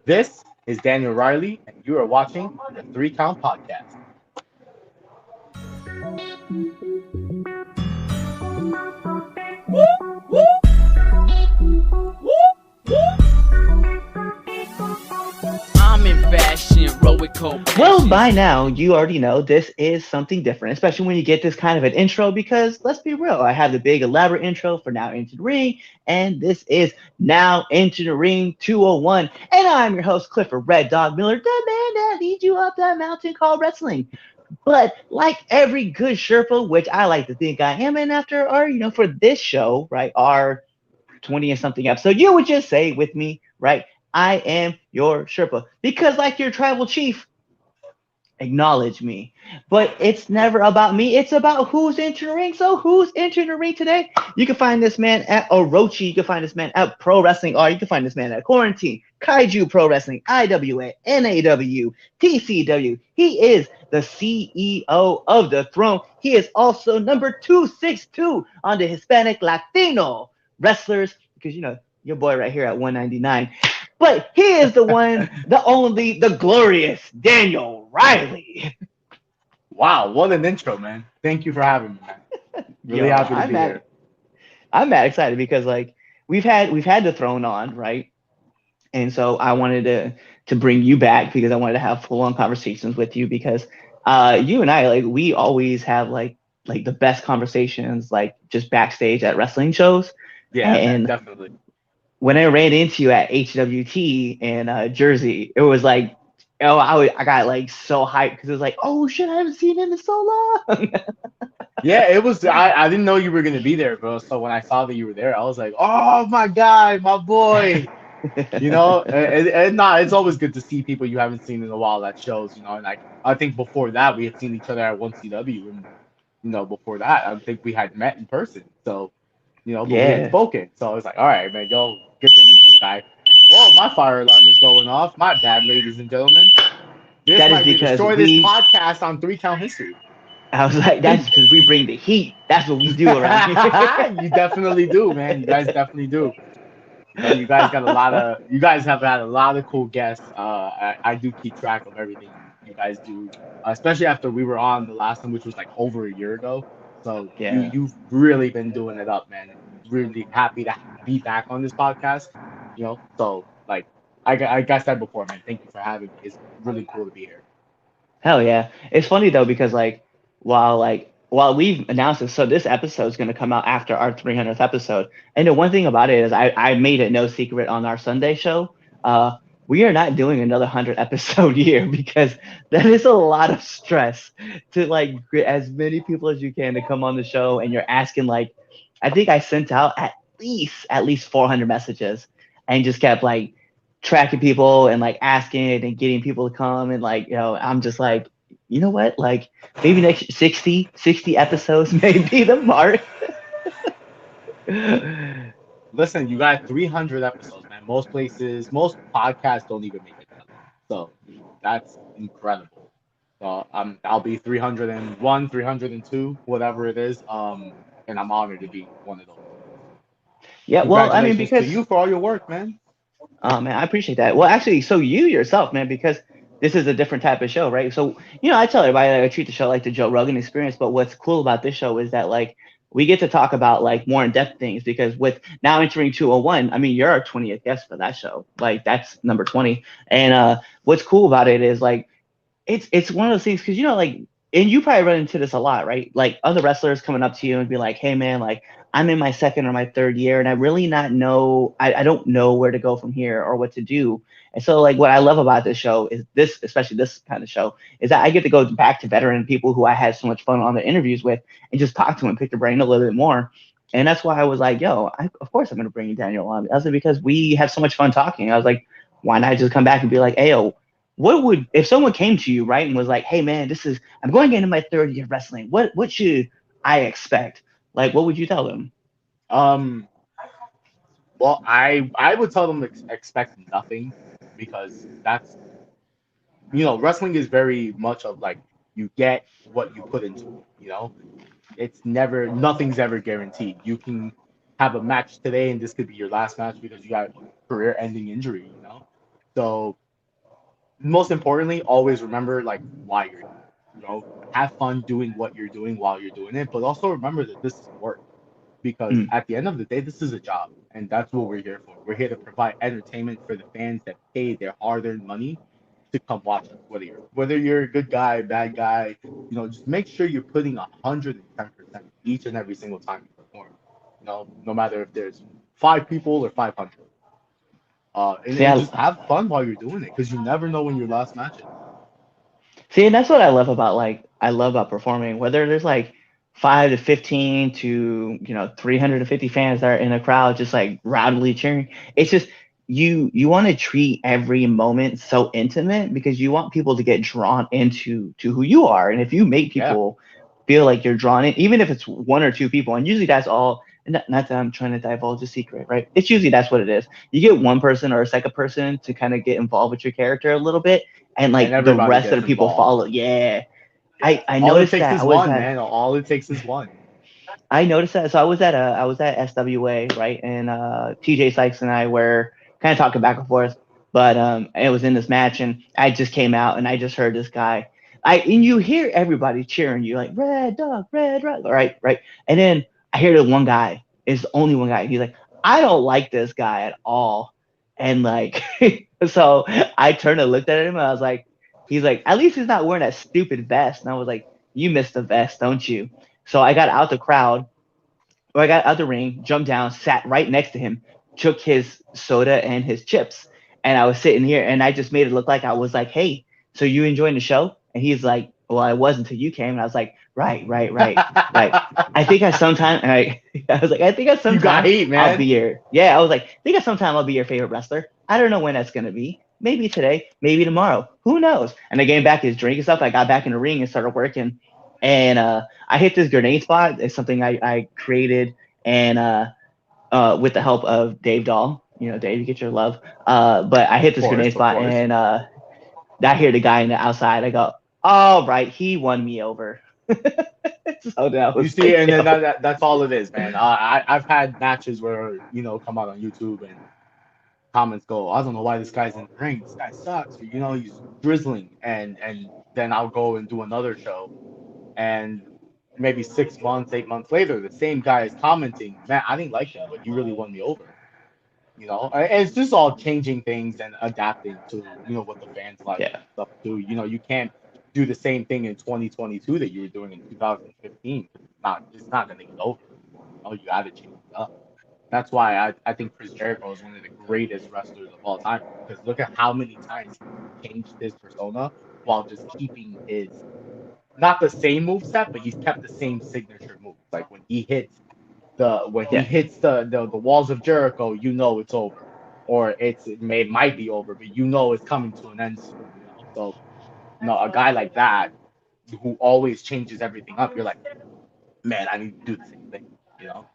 This is Daniel Riley, and you are watching the Three Count Podcast. I'm in fashion, roll with cold Well, passion. by now, you already know this is something different, especially when you get this kind of an intro, because let's be real, I have the big elaborate intro for Now Into the Ring, and this is Now Into the Ring 201. And I'm your host, Clifford Red Dog Miller, the man that leads you up that mountain called wrestling. But like every good Sherpa, which I like to think I am, and after our, for this show, right, our 20 and something episode, you would just say with me, right? I am your Sherpa. Because, like your tribal chief, acknowledge me. But it's never about me. It's about who's entering the ring. So who's entering the ring today? You can find this man at Orochi. You can find this man at Pro Wrestling R. You can find this man at Quarantine, Kaiju Pro Wrestling, IWA, NAW, TCW. He is the CEO of the throne. He is also number 262 on the Hispanic Latino wrestlers, because your boy right here at 199. But he is the one, the only, the glorious Daniel Riley. Wow, what an intro, man. Thank you for having me, man. Really Yo, happy to be here. I'm mad excited because like we've had the throne on, right? And so I wanted to bring you back because I wanted to have full on conversations with you because you and I, like, we always have like the best conversations, like just backstage at wrestling shows. Yeah, man, And definitely. when I ran into you at HWT in Jersey, it was like, oh, I got like so hyped because it was like, oh shit, I haven't seen him in so long. Yeah, it was. I didn't know you were gonna be there, bro. So when I saw that you were there, I was like, oh my god, my boy. It's always good to see people you haven't seen in a while at shows. And like I think before that we had seen each other at 1CW, and before that I think we had met in person. So but we had Yeah, spoken. So I was like, all right, man, yo, good to meet you, guy. Whoa, my fire alarm is going off. My bad, ladies and gentlemen. This that is might be the because shortest podcast on Three Count history. I was like, that's because we bring the heat. That's what we do around here. You definitely do, man. You guys definitely do. You guys got a lot of. You guys have had a lot of cool guests. I do keep track of everything you guys do, especially after we were on the last one, which was like over a year ago. So Yeah. you've really been doing it up, man. Really happy to be back on this podcast. So like like I said before, man. Thank you for having me. It's really cool to be here. Hell yeah. It's funny though because while we've announced this, so this episode is going to come out after our 300th episode. And the one thing about it is I made it no secret on our Sunday show. Uh, we are not doing another 100 episode year because that is a lot of stress to like get as many people as you can to come on the show, and you're asking like, I think I sent out at least 400 messages and just kept like tracking people and like asking and getting people to come, and like, I'm just like, you know what, like maybe next 60 episodes may be the mark. Listen, you got 300 episodes, man. Most places, most podcasts don't even make it that long. So that's incredible. So I'll be 301, 302, whatever it is. And I'm honored to be one of those. Yeah, well, I mean, Congratulations to because you for all your work, man. oh man, I appreciate that. Well, actually, so you yourself, man, because this is a different type of show, right? So, I tell everybody that I treat the show like the Joe Rogan experience, but what's cool about this show is that like we get to talk about like more in-depth things because with Now Entering 201, I mean, you're our 20th guest for that show. Like that's number 20. And what's cool about it is like it's one of those things because like, and you probably run into this a lot, right? Like other wrestlers coming up to you and be like, hey man, like I'm in my second or my third year and I really not know, I don't know where to go from here or what to do. And so like what I love about this show is this, especially this kind of show, is that I get to go back to veteran people who I had so much fun on the interviews with and just talk to them and pick their brain a little bit more. And that's why I was like, yo, of course I'm going to bring Daniel on. I was like, because we have so much fun talking. I was like, why not just come back and be like, hey, yo, what would, if someone came to you, right, and was like, hey man, I'm going into my third year of wrestling, what should I expect? Like, what would you tell them? Um, well, I would tell them to expect nothing because that's wrestling is very much of like you get what you put into it. It's never nothing's ever guaranteed. You can have a match today and this could be your last match because you got a career-ending injury. So most importantly, always remember like why you're, have fun doing what you're doing while you're doing it, but also remember that this is work because Mm. at the end of the day, this is a job, and that's what we're here for. We're here to provide entertainment for the fans that pay their hard-earned money to come watch us. Whether you're a good guy, bad guy, just make sure you're putting 110% each and every single time you perform. No matter if there's 5 people or 500. And, See, and just have fun while you're doing it because you never know when your last match is. and that's what I love about I love about performing. Whether there's like 5 to 15 to 350 fans that are in a crowd just like rowdily cheering. It's just you want to treat every moment so intimate because you want people to get drawn into who you are. And if you make Yeah, people feel like you're drawn in, even if it's 1 or 2 people, and usually that's all. Not that I'm trying to divulge a secret, right? It's usually that's what it is. You get one person or a second person to kind of get involved with your character a little bit, and and like the everybody rest of gets the people involved. follow. Yeah, I All it noticed takes that. is one, man. All it takes is one. I noticed that. So I was at SWA, right, and TJ Sykes and I were kind of talking back and forth, but it was in this match, and I just came out and I just heard this guy. And you hear everybody cheering you like red dog, right, and then I hear the one guy is the only one guy. He's like, I don't like this guy at all, and like, so I turned and looked at him and I was like, he's like, at least he's not wearing that stupid vest, and I was like, you missed the vest, don't you? So I got out the crowd, or I got out the ring, jumped down, sat right next to him, took his soda and his chips, and I was sitting here, and I just made it look like I was like, "Hey, so you enjoying the show?" And he's like, "Well, I was until you came." And I was like, right. I think I sometime, and I was like, I think I You got sometime heat, I'll be man. your, yeah. I was like, I think I sometime I'll be your favorite wrestler. I don't know when that's gonna be. Maybe today, maybe tomorrow. Who knows? And I gave back his drink and stuff. I got back in the ring and started working, and I hit this grenade spot. It's something I created, and with the help of Dave Dahl. Dave, you get your love. But I hit Of this course, grenade of spot, course. and I hear the guy in the outside. I go, all right, he won me over. So that You was see, and then that's all it is, man. I've had matches where come out on YouTube and comments go, I don't know why this guy's in the ring. This guy sucks. Or, he's drizzling, and then I'll go and do another show, and maybe 6 months, 8 months later, the same guy is commenting, man, I didn't like him, but he really won me over. And it's just all changing things and adapting to what the fans like yeah. and stuff too. You can't do the same thing in 2022 that you were doing in 2015. It's not gonna get over. You gotta change it up. That's why I think Chris Jericho is one of the greatest wrestlers of all time because look at how many times he changed his persona while just keeping his not the same move set, but he's kept the same signature moves. Like when he Yeah. hits the walls of Jericho, it's over, or it might be over, but it's coming to an end soon. So a guy like that who always changes everything up, you're like, man, I need to do the same thing. You know?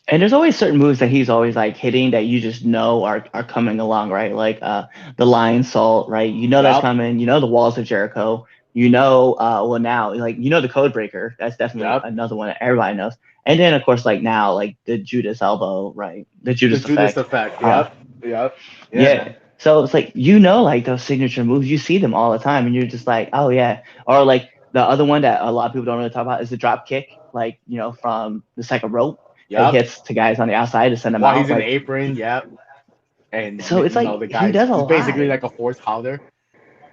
And there's always certain moves that he's always like hitting that you just know are coming along, right? Like the Lion Salt, right? You know that's Yep. coming. You know the Walls of Jericho. Well now, like the Code Breaker. That's definitely Yep. another one that everybody knows. And then of course, like now, like the Judas Elbow, right? The The Judas Judas Effect. effect. Yep. Yep. Yeah, Yeah. man. So it's like like those signature moves. You see them all the time, and you're just like, oh yeah. Or like the other one that a lot of people don't really talk about is the drop kick, like from the second rope that he Yep. hits to guys on the outside to send them While out. he's in the Like apron. Yep. And so, it's like the he guy's does a it's lot. basically like a forced powder.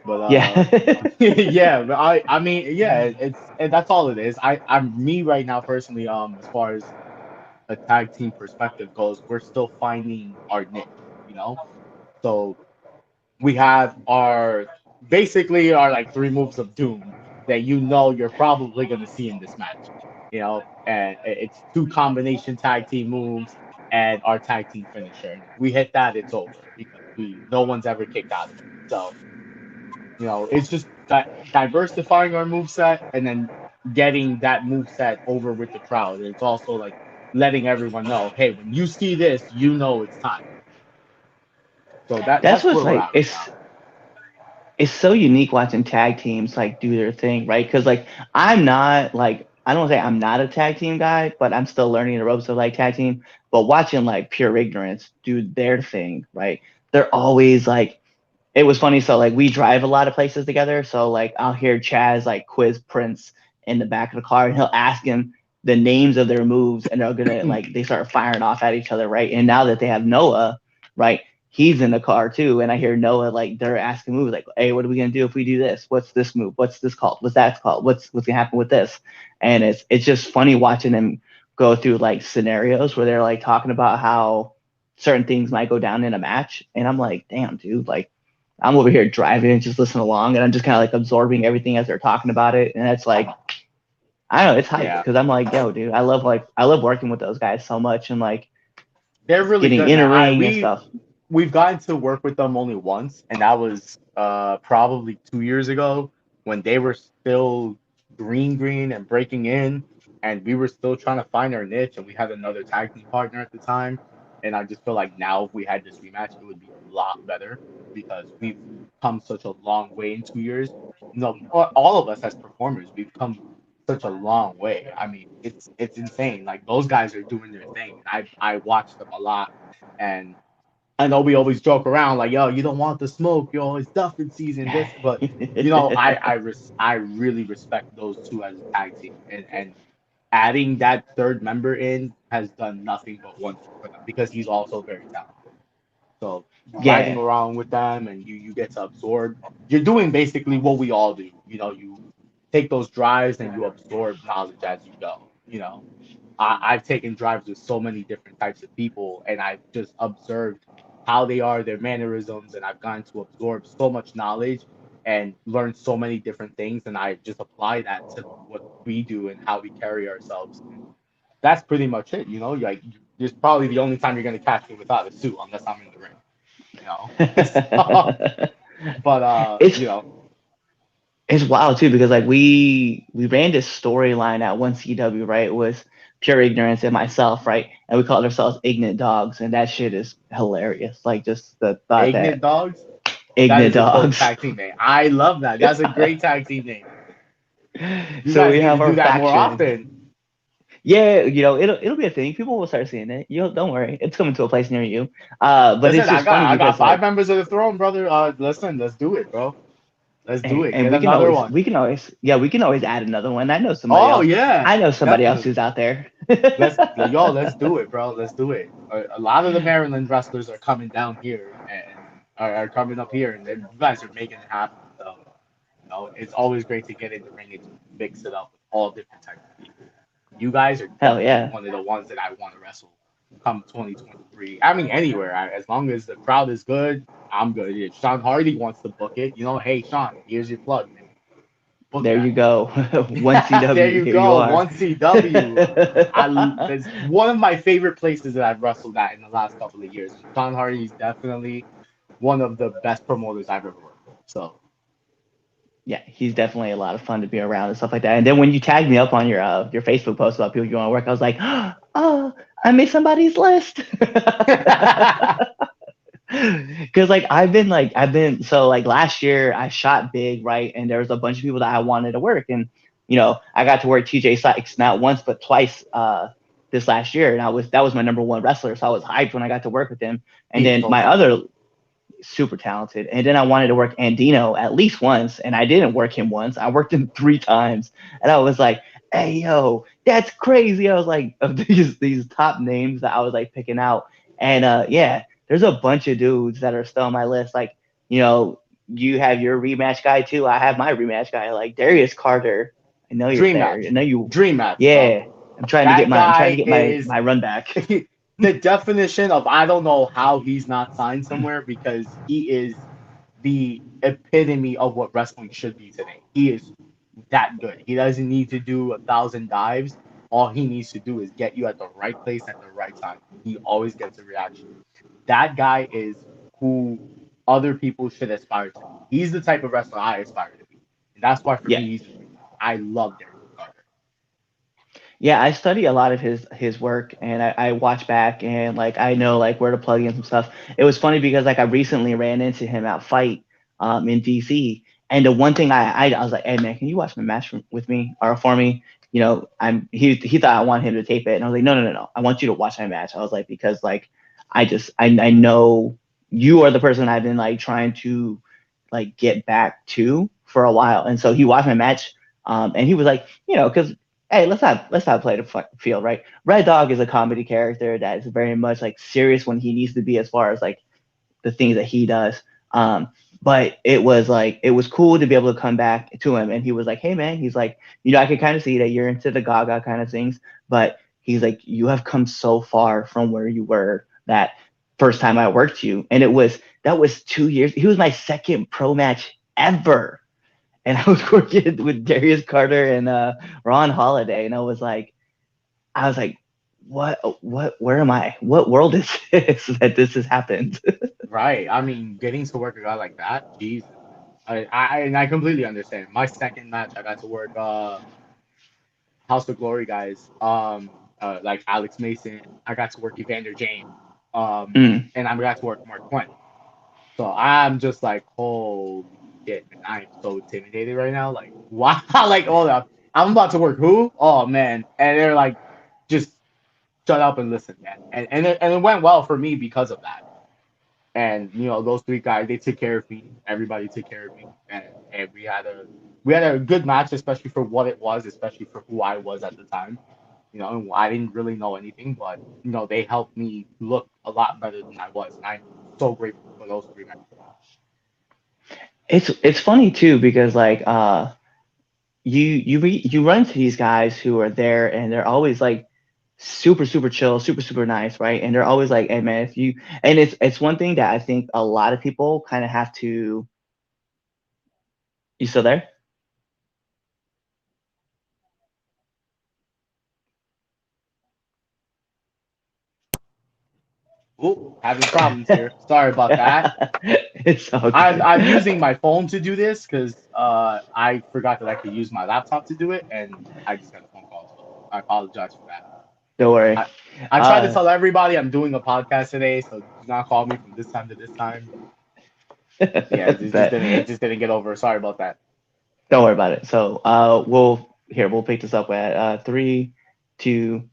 But Yeah. yeah, but I mean, yeah, and that's all it is. I'm me right now personally, as far as a tag team perspective goes, we're still finding our niche, you know? So we have our basically our like 3 moves of doom that you're probably gonna see in this match. And it's 2 combination tag team moves and our tag team finisher. And if we hit that, it's over because no one's ever kicked out of it. So it's just diversifying our move set and then getting that move set over with the crowd. And it's also like letting everyone know, hey, when you see this, it's time. So That's that's what's where we're like at right now. it's so unique watching tag teams like do their thing, right? Because like I'm not like I don't say I'm not a tag team guy, but I'm still learning the ropes of like tag team. But watching like Pure Ignorance do their thing, right? they're always like, it was funny. So like we drive a lot of places together. So like I'll hear Chaz like quiz Prince in the back of the car, and he'll ask him the names of their moves, and they're gonna like they start firing off at each other, right? And now that they have Noah, right, he's in the car too, and I hear Noah like they're asking moves like, hey, what are we gonna do if we do this? What's this move? What's this called? What's that called? What's gonna happen with this? And it's just funny watching them go through like scenarios where they're like talking about how certain things might go down in a match, and I'm like, damn, dude, like I'm over here driving and just listening along, and I'm just kind of like absorbing everything as they're talking about it, and it's like I don't know, it's hype Yeah, because I'm like, yo, dude, I love working with those guys so much and like they're really getting good, in man. a ring and stuff. We've gotten to work with them only once, and that was probably 2 years ago when they were still green and breaking in, and we were still trying to find our niche, and we had another tag team partner at the time. And I just feel like now if we had this rematch, it would be a lot better because we've come such a long way in 2 years. No, all of us as performers, we've come such a long way. I mean, it's insane. Like those guys are doing their thing. I watch them a lot, and I know we always joke around like, yo, you don't want the smoke, yo, it's Duffin season, this, but I really respect those two as a tag team, and adding that third member in has done nothing but wonders for them because he's also very talented. So riding Yeah, around with them and you get to absorb, you're doing basically what we all do. You take those drives and you absorb knowledge as you go. I've taken drives with so many different types of people, and I've just observed how they are, their mannerisms, and I've gotten to absorb so much knowledge and learn so many different things, and I just apply that to what we do and how we carry ourselves. And that's pretty much it. Like it's probably the only time you're gonna catch me without a suit unless I'm in the ring. You know, so, but it's it's wild too because like we ran this storyline at one CW, right? It was pure ignorance and myself, right? And we called ourselves ignorant dogs, and that shit is hilarious. Like just the thought Ignorant that Dogs. That ignorant is a dope dogs. tag team name. I love that. That's a great tag team name. You So guys we need have to our do that more faction. often. Yeah, it'll be a thing. People will start seeing it. You don't worry, it's coming to a place near you. But Listen, it's I just got funny I got because five like, members of the throne, brother. Listen, let's do it, bro. Let's do it. and Get another one. we can always add another one. I know somebody Oh else. yeah, I know somebody else definitely. who's out there. Let's do it, bro. Let's do it. A lot of the Maryland wrestlers are coming down here and are coming up here, and then you guys are making it happen. So, it's always great to get in the ring and mix it up with all different types of people. You guys are Hell definitely yeah. one of the ones that I want to wrestle come 2023. I mean, anywhere. As long as the crowd is good, I'm good. If Sean Hardy wants to book it, hey, Sean, here's your plug, man. Book There you that. go. One There CW. you Here you go. are. One CW. It's one of my favorite places that I've wrestled at in the last couple of years. Sean Hardy is definitely one of the best promoters I've ever worked with. So Yeah, he's definitely a lot of fun to be around and stuff like that. And then when you tagged me up on your Facebook post about people you want to work, I was like, oh, I made somebody's list. Because I've been so like last year I shot big, right, and there was a bunch of people that I wanted to work, and I got to work TJ Sykes not once but twice this last year, and that was my number one wrestler, so I was hyped when I got to work with him. And he's then so my other talented. super talented, and then I wanted to work Andino at least once, and I didn't work him once. I worked him three times, and I was like, hey yo, that's crazy. I was like, of these top names that I was like picking out, and yeah, there's a bunch of dudes that are still on my list. Like, you have your rematch guy too. I have my rematch guy, like Darius Carter. I know you're Dream there. I match. know you. Dream match, bro. Yeah, I'm That trying to guy get my is my run back. the definition of I don't know how he's not signed somewhere because he is the epitome of what wrestling should be today. He is that good. He doesn't need to do 1,000 dives. All he needs to do is get you at the right place at the right time. He always gets a reaction. That guy is who other people should aspire to be. He's the type of wrestler I aspire to be. And that's why for Yeah. me he's a dream. I love Derek Carter. Yeah, I study a lot of his work, and I watch back, and like I know like where to plug in some stuff. It was funny because like I recently ran into him at Fight in DC, and the one thing I was like, hey man, can you watch my match with me or for me? He thought I wanted him to tape it, and I was like, no, I want you to watch my match. I was like, because like I know you are the person I've been like trying to like get back to for a while. And so he watched my match, and he was like, because hey, let's not play the field, right? Red Dog is a comedy character that is very much like serious when he needs to be as far as like the things that he does. Um, but it was cool to be able to come back to him, and he was like, "Hey man," he's like, I can kind of see that you're into the Gaga kind of things, but he's like, "You have come so far from where you were that first time I worked you," and that was 2 years. He was my second pro match ever, and I was working with Darius Carter and Ron Holiday, and I was like, where am I? What world is this that this has happened? Right. I mean, getting to work a guy like that, Jesus. And I completely understand. My second match, I got to work House of Glory guys, like Alex Mason. I got to work Evander James, Mm. and I got to work Mark Quinn. So I'm just like, holy shit, man, I'm so intimidated right now. Like, wow, like, hold up, I'm about to work who? Oh man, and they're like, just shut up and listen, man. And it went well for me because of that. And those three guys, they took care of me. Everybody took care of me, and we had a good match, especially for what it was, especially for who I was at the time. And I didn't really know anything, but they helped me look a lot better than I was, and I'm so grateful for those three men. It's funny too because like you run into these guys who are there and they're always like super super chill, super super nice, right? And they're always like, hey man, if you and it's one thing that I think a lot of people kind of have to. You still there? Oh, having problems here. Sorry about that. It's all I'm good. using my phone to do this because I forgot that I could use my laptop to do it, and I just got a phone call. So I apologize for that. Don't worry. I I tried to Uh, tell everybody I'm doing a podcast today, so do not call me from this time to this time. Yeah, it but just didn't get over. Sorry about that. don't worry about it. So we'll pick this up at 3, 2,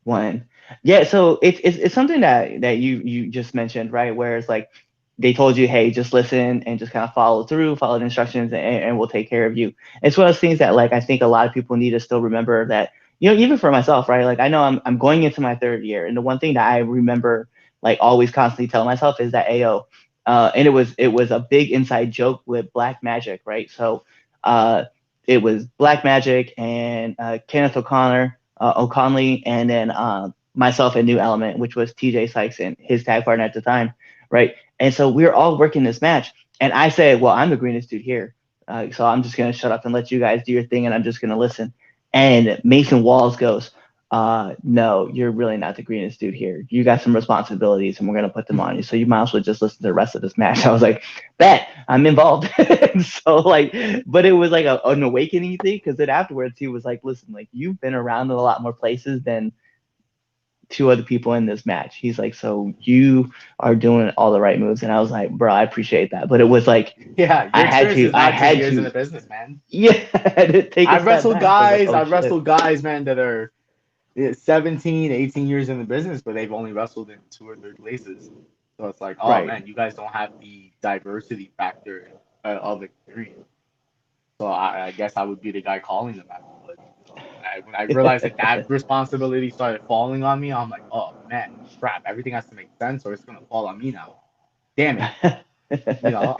1. Yeah, so it's something that you just mentioned, right? Where it's like they told you, hey, just listen and just kind of follow the instructions, and we'll take care of you. It's one of those things that like I think a lot of people need to still remember that, even for myself, right? Like I know I'm going into my third year, and the one thing that I remember like always constantly telling myself is that AO, and it was a big inside joke with Black Magic, right? So uh, it was Black Magic and Kenneth O'Conley, and then myself and New Element, which was TJ Sykes and his tag partner at the time, right? And so we were all working this match, and I said, "Well, I'm the greenest dude here, so I'm just gonna shut up and let you guys do your thing, and I'm just gonna listen." And Mason Walls goes, "No, you're really not the greenest dude here. You got some responsibilities, and we're gonna put them on you. So you might as well just listen to the rest of this match." I was like, "Bet I'm involved." So like, but it was like an awakening thing because then afterwards he was like, "Listen, like you've been around in a lot more places than two other people in this match." He's like, "So you are doing all the right moves," and I was like, "Bro, I appreciate that." But it was like Yeah, I your had experience to, is I not just had years in to, the business, man. yeah, I had to take a step back. I was like, "Oh I've shit." wrestled guys, man, that are 17, 18 years in the business, but they've only wrestled in two or three places. So it's like, oh Right. man, you guys don't have the diversity factor of experience. So I guess I would be the guy calling them out. But when I realized that responsibility started falling on me, I'm like, oh man, crap, everything has to make sense, or it's gonna fall on me now. Damn it.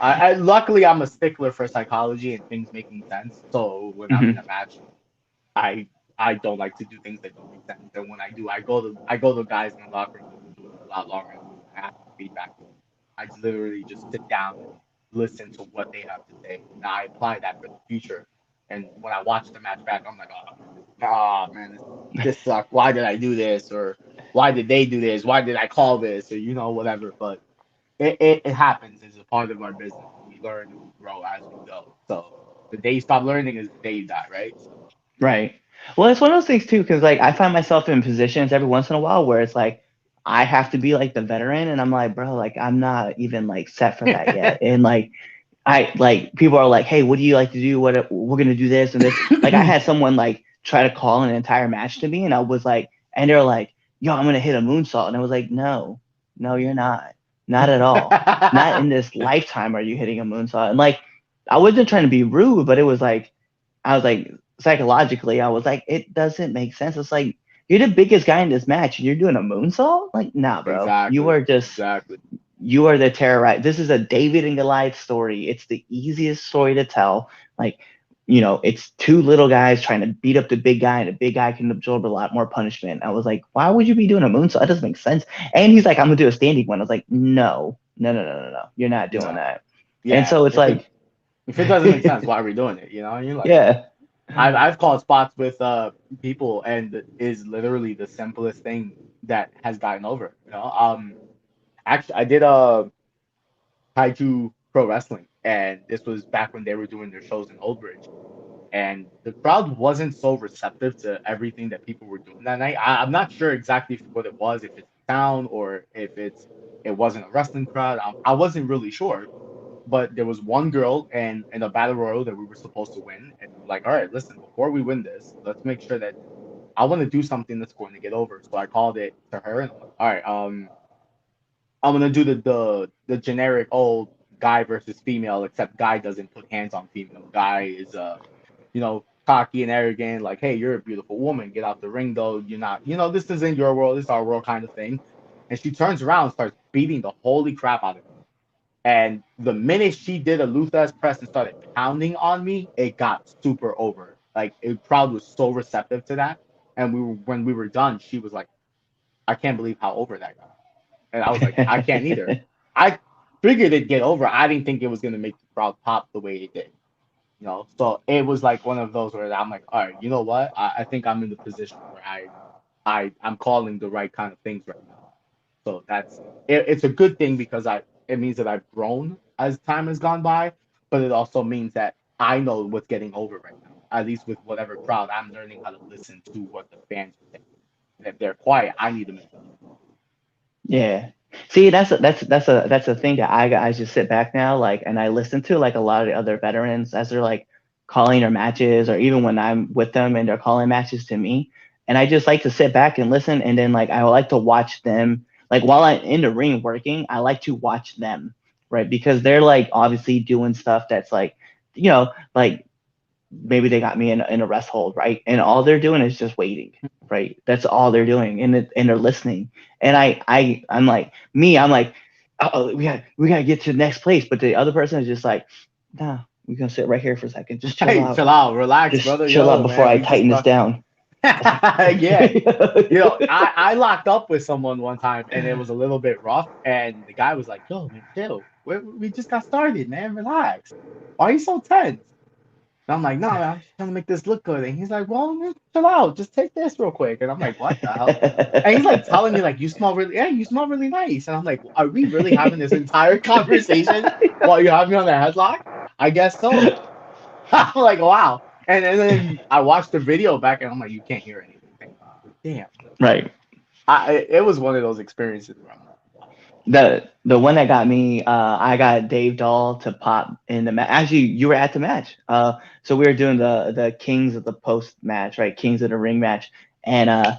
I luckily I'm a stickler for psychology and things making sense. So when I'm in Mhm. a match, I I don't like to do things that don't make sense. And when I do, I go to guys in the locker room who do it a lot longer than me. I have feedback. I literally just sit down and listen to what they have to say. And I apply that for the future. And when I watch the match back, I'm like, oh man, this sucked. Why did I do this? Or why did they do this? Why did I call this? Or whatever. But it happens. It's a part of our business. We learn and we grow as we go. So the day you stop learning is the day you die, right? So Right. Well, it's one of those things too, because like I find myself in positions every once in a while where it's like I have to be like the veteran, and I'm like, bro, like I'm not even like set for that yet. And like I like people are like, hey, what do you like to do? What we're gonna do this and this. Like I had someone like try to call an entire match to me, and I was like, and they're like, yo, I'm gonna hit a moonsault, and I was like, no, no, you're not. Not at all. Not in this lifetime are you hitting a moonsault. And like, I wasn't trying to be rude, but it was like, I was like, psychologically, I was like, it doesn't make sense. It's like, you're the biggest guy in this match and you're doing a moonsault? Like, nah, bro. You Exactly. are just, Exactly. you are the terrorist. This is a David and Goliath story. It's the easiest story to tell. Like, it's two little guys trying to beat up the big guy, and the big guy can absorb a lot more punishment. I was like, why would you be doing a moonsault? That doesn't make sense. And he's like, I'm gonna do a standing one. I was like, no, no, no, no, no, no. You're not doing No. that. And Yeah. so it's like, If it doesn't make sense, why are we doing it? And you're like, yeah, I've called spots with people, and it is literally the simplest thing that has gotten over. Actually, I did a Kaiju Pro Wrestling, and this was back when they were doing their shows in Old Bridge, and the crowd wasn't so receptive to everything that people were doing that night. I'm not sure exactly what it was, if it's sound or if it wasn't a wrestling crowd. I wasn't really sure, but there was one girl and a battle royal that we were supposed to win, and we were like, all right, listen, before we win this, let's make sure that I want to do something that's going to get over. So I called it to her, and I'm like, all right, I'm gonna do the generic old guy versus female, except guy doesn't put hands on female. Guy is cocky and arrogant, like, hey, you're a beautiful woman, get out the ring though. You're not, this isn't your world, this is our world kind of thing. And she turns around and starts beating the holy crap out of me. And the minute she did a Luthez press and started pounding on me, it got super over. Like, the crowd was so receptive to that. And when we were done, she was like, I can't believe how over that got. And I was like, I can't either. I figured it'd get over. I didn't think it was gonna make the crowd pop the way it did. So it was like one of those where I'm like, all right, you know what? I think I'm in the position where I'm calling the right kind of things right now. So it's a good thing because it means that I've grown as time has gone by, but it also means that I know what's getting over right now. At least with whatever crowd, I'm learning how to listen to what the fans are saying. And if they're quiet, I need to make them. yeah. See, that's a thing that I just sit back now, like, and I listen to like a lot of the other veterans as they're like calling their matches, or even when I'm with them and they're calling matches to me, and I just like to sit back and listen, and then like I like to watch them, like while I'm in the ring working, I like to watch them, right? Because they're like obviously doing stuff that's like, like maybe they got me in a rest hold, right? And all they're doing is just waiting, right? That's all they're doing, and they're listening. And I'm like me, I'm like, oh, we gotta get to the next place. But the other person is just like, nah, we're gonna sit right here for a second, just chill Hey, out, chill out, relax, just brother. chill out Yo, before man, I we just tighten this down. yeah. I locked up with someone one time and it was a little bit rough. And the guy was like, yo, man, chill. We just got started, man. Relax. Why are you so tense? And I'm like, no, man, I'm just trying to make this look good. And he's like, well, man, chill out. Just take this real quick. And I'm like, what the hell? And he's like telling me, like, you smell really nice. And I'm like, are we really having this entire conversation while you have me on the headlock? I guess so. I'm like, wow. And then I watched the video back and I'm like, you can't hear anything. Damn. Right. It was one of those experiences where I'm like, The one that got me, I got Dave Dahl to pop in the match. Actually, you were at the match. So we were doing the Kings of the Post match, right? Kings of the Ring match, and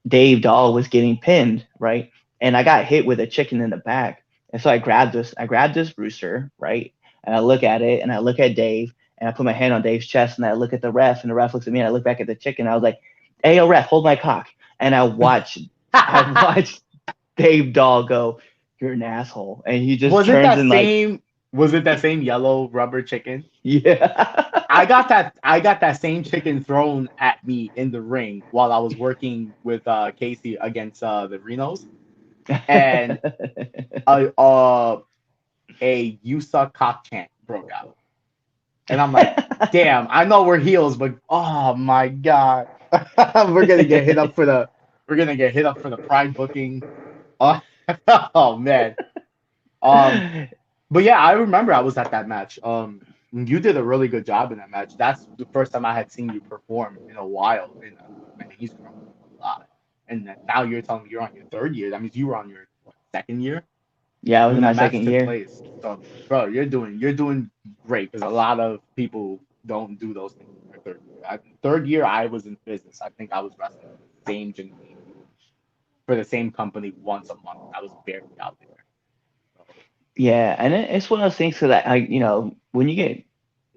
Dave Dahl was getting pinned, right? And I got hit with a chicken in the back, and so I grabbed this rooster, right? And I look at it, and I look at Dave, and I put my hand on Dave's chest, and I look at the ref, and the ref looks at me, and I look back at the chicken. And I was like, "Hey, yo, ref, hold my cock." And I watched Dave Dahl go, "You're an asshole," and he just was it turns that and like, same was it that same yellow rubber chicken? yeah. I got that same chicken thrown at me in the ring while I was working with Casey against the Renos, and a "you suck" cock chant broke out. And I'm like, damn, I know we're heels, but oh my god, we're gonna get hit up for the pride booking. Oh, oh man. Um, but yeah, I remember I was at that match. You did a really good job in that match. That's the first time I had seen you perform in a while. And man, he's grown a lot. And then now you're telling me you're on your third year. That means you were on your second year Yeah, I was when in my that match second took year. place. So, bro, you're doing great because a lot of people don't do those things in their third year. Third year, I was in business. I think I was wrestling the same gym for the same company once a month. I was barely out there. Yeah, and it's one of those things so that like when you get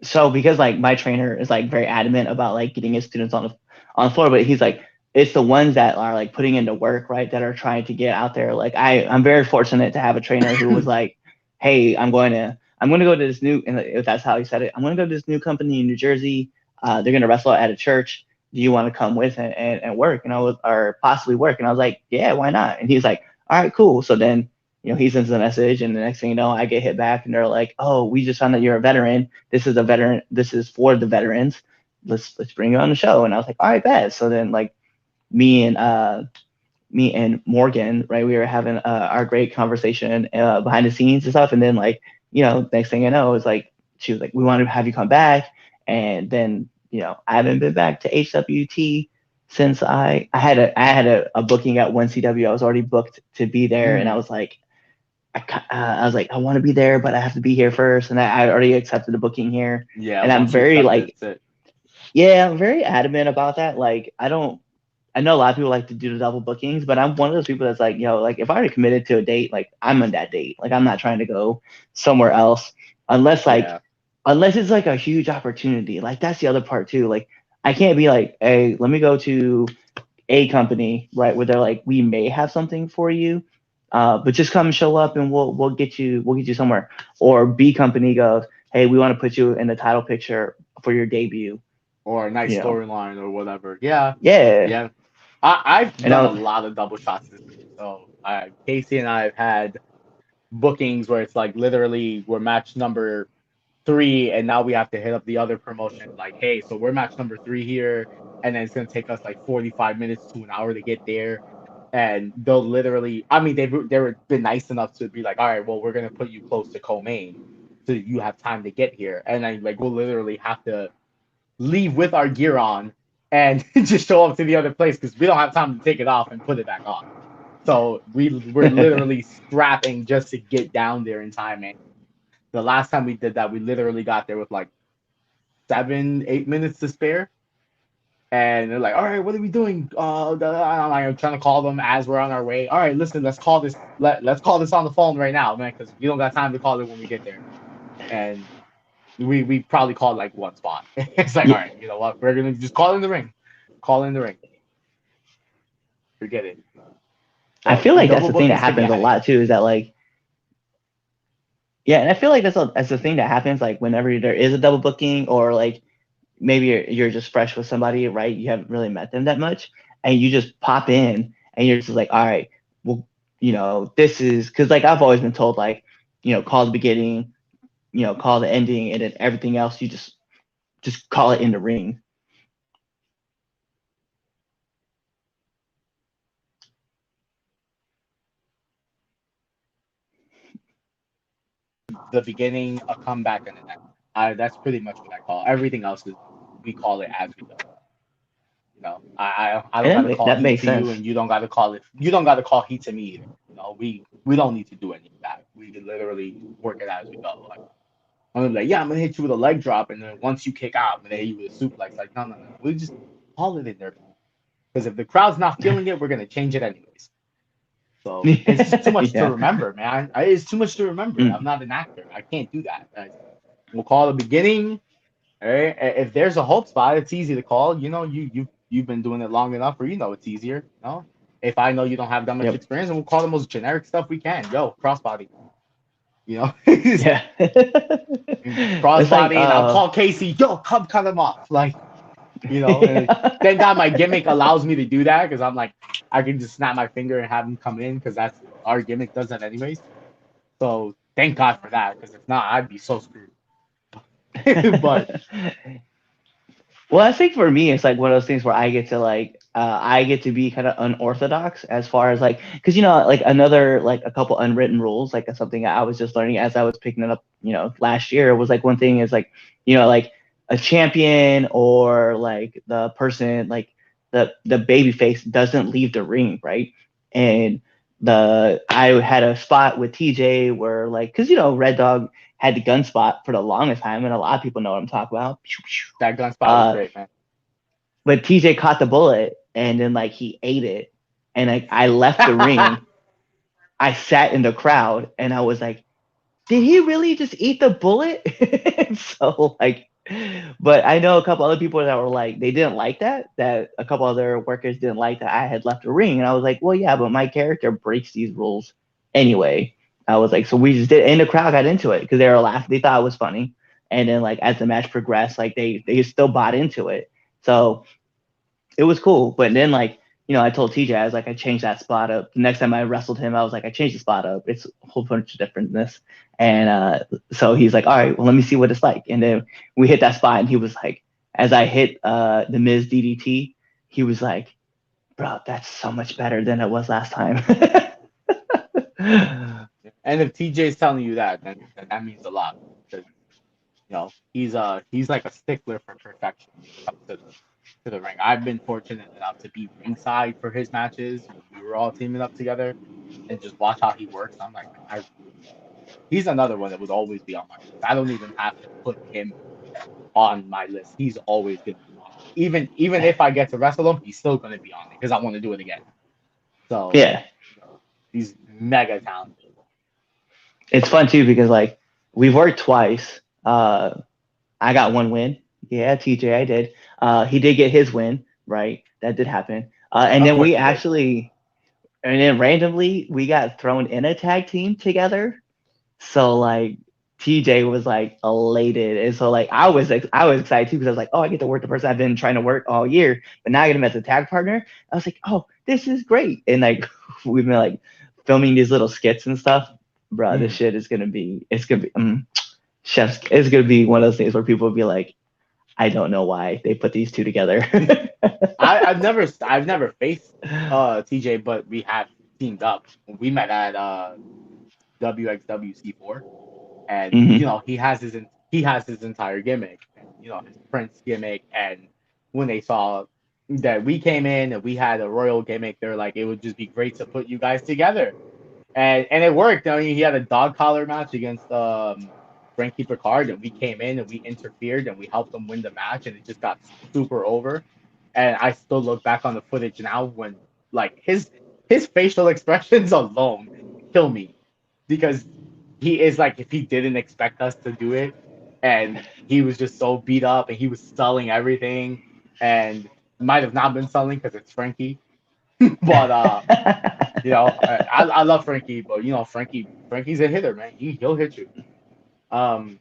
because like my trainer is like very adamant about like getting his students on the floor, but he's like it's the ones that are like putting into work, right, that are trying to get out there. Like I'm very fortunate to have a trainer who was like, hey, I'm going to go to this new, and if that's how he said it, I'm going to go to this new company in New Jersey. They're going to wrestle at a church. Do you want to come with and work? And I was, or possibly work. And I was like, yeah, why not? And he's like, all right, cool. So then, he sends the message, and the next thing you know, I get hit back, and they're like, oh, we just found that you're a veteran. This is a veteran. This is for the veterans. Let's bring you on the show. And I was like, all right, bet. So then like me and Morgan, right, we were having our great conversation behind the scenes and stuff. And then like, next thing I know, it was like, she was like, we want to have you come back. And then, I haven't been back to HWT since I had a booking at 1CW. I was already booked to be there. And I was like, I want to be there, but I have to be here first. And I already accepted the booking here. Yeah, and I'm once you very accept like, it. yeah, I'm very adamant about that. Like, I know a lot of people like to do the double bookings, but I'm one of those people that's like, like if I already committed to a date, like I'm on that date. Like I'm not trying to go somewhere else unless Yeah. unless it's like a huge opportunity. Like that's the other part too. Like I can't be like, hey, let me go to a company, right, where they're like, we may have something for you, but just come and show up and we'll get you somewhere. Or B company goes, hey, we want to put you in the title picture for your debut. Or a nice storyline or whatever. Yeah. Yeah. Yeah. I've And done a lot of double shots this week. So Casey and I have had bookings where it's like literally we're match number 3 and now we have to hit up the other promotion like, hey, so we're match number 3 here, and then it's gonna take us like 45 minutes to an hour to get there. And they'll literally, I mean, they've been nice enough to be like, all right, well, we're gonna put you close to co-main so you have time to get here. And I like we'll literally have to leave with our gear on and just show up to the other place because we don't have time to take it off and put it back on. So we're literally scrapping just to get down there in time. And the last time we did that, we literally got there with like 7-8 minutes to spare. And they're like, all right, what are we doing? I'm trying to call them as we're on our way. All right, listen, let's call this. Let's call this on the phone right now, man, because we don't got time to call it when we get there. And we probably called like one spot. It's like, all right, you know what? We're gonna just call in the ring. Call in the ring. Forget it. I feel like that's the thing that happens a lot too, is that like, yeah, and I feel like that's the thing that happens like whenever there is a double booking, or like maybe you're just fresh with somebody, right? You haven't really met them that much, and you just pop in and you're just like, all right, well, this is because like I've always been told like, call the beginning, call the ending, and then everything else you just call it in the ring. The beginning, a comeback, and an end. That's pretty much what I call. Everything else is we call it as we go. I don't gotta call heat to you, and you don't gotta call it. You don't gotta call heat to me either. We don't need to do any of that. We can literally work it out as we go. Like I'm gonna be like, yeah, I'm gonna hit you with a leg drop, and then once you kick out, I'm gonna hit you with a suplex. Like no. We just call it in there. Because if the crowd's not feeling it, we're gonna change it anyways. So it's just too much to remember, man. It's too much to remember. I'm not an actor. I can't do that. We'll call the beginning. All right. If there's a hope spot, it's easy to call. You've been doing it long enough, or it's easier. If I know you don't have that much experience, and we'll call the most generic stuff we can. Yo, crossbody. Yeah. Crossbody, like, and I'll call Casey. Yo, come cut him off. Like, thank God my gimmick allows me to do that, because I'm like, I can just snap my finger and have him come in, because that's our gimmick does that anyways. So thank God for that, because if not, I'd be so screwed. But well, I think for me, it's like one of those things where I get to be kind of unorthodox as far as like, because like another like a couple unwritten rules, like something I was just learning as I was picking it up, last year, was like one thing is like, like a champion or like the person like the baby face doesn't leave the ring, right? And I had a spot with TJ where like, because Red Dog had the gun spot for the longest time, and a lot of people know what I'm talking about. That gun spot was great, man. But TJ caught the bullet, and then like he ate it, and like I left the ring. I sat in the crowd, and I was like, did he really just eat the bullet? So like, but I know a couple other people that were like they didn't like that a couple other workers didn't like that I had left the ring, and I was like, well, yeah, but my character breaks these rules anyway. I was like, so we just did, and the crowd got into it because they were laughing, they thought it was funny, and then like as the match progressed, like they still bought into it, so it was cool. But then like, I told TJ, I was like, I changed that spot up. The next time I wrestled him, I was like, I changed the spot up. It's a whole bunch of differentness. And so he's like, all right, well, let me see what it's like. And then we hit that spot, and he was like, as I hit the Miz DDT, he was like, bro, that's so much better than it was last time. And if TJ's telling you that, then that means a lot. Because he's like a stickler for perfection when it comes to the ring. I've been fortunate enough to be ringside for his matches. We were all teaming up together and just watch how he works. I'm like, he's another one that would always be on my list. I don't even have to put him on my list. He's always gonna be on. Even if I get to wrestle him, he's still gonna be on it because I want to do it again. So Yeah, he's mega talented. it's fun too because like we've worked twice. I got one win. Yeah, TJ, I did. He did get his win, right? That did happen. And Of then course we he did. actually, and then randomly we got thrown in a tag team together. So like TJ was like elated, and so like I was excited too because I was like, oh, I get to work the person I've been trying to work all year, but now I get him as a tag partner. I was like, oh, this is great, and like we've been like filming these little skits and stuff. Bro, this shit is gonna be chef's. It's gonna be one of those things where people will be like, I don't know why they put these two together. I've never faced TJ, but we have teamed up. We met at WXWC4, and Mhm. he has his entire gimmick, and, his Prince gimmick. And when they saw that we came in and we had a royal gimmick, they're like, it would just be great to put you guys together, and it worked. I mean, he had a dog collar match against Frankie Picard, and we came in and we interfered and we helped him win the match, and it just got super over. And I still look back on the footage now when like his facial expressions alone kill me because he is like if he didn't expect us to do it, and he was just so beat up and he was selling everything, and might have not been selling because it's Frankie, but I love Frankie, but Frankie's a hitter, man. He'll hit you. Um,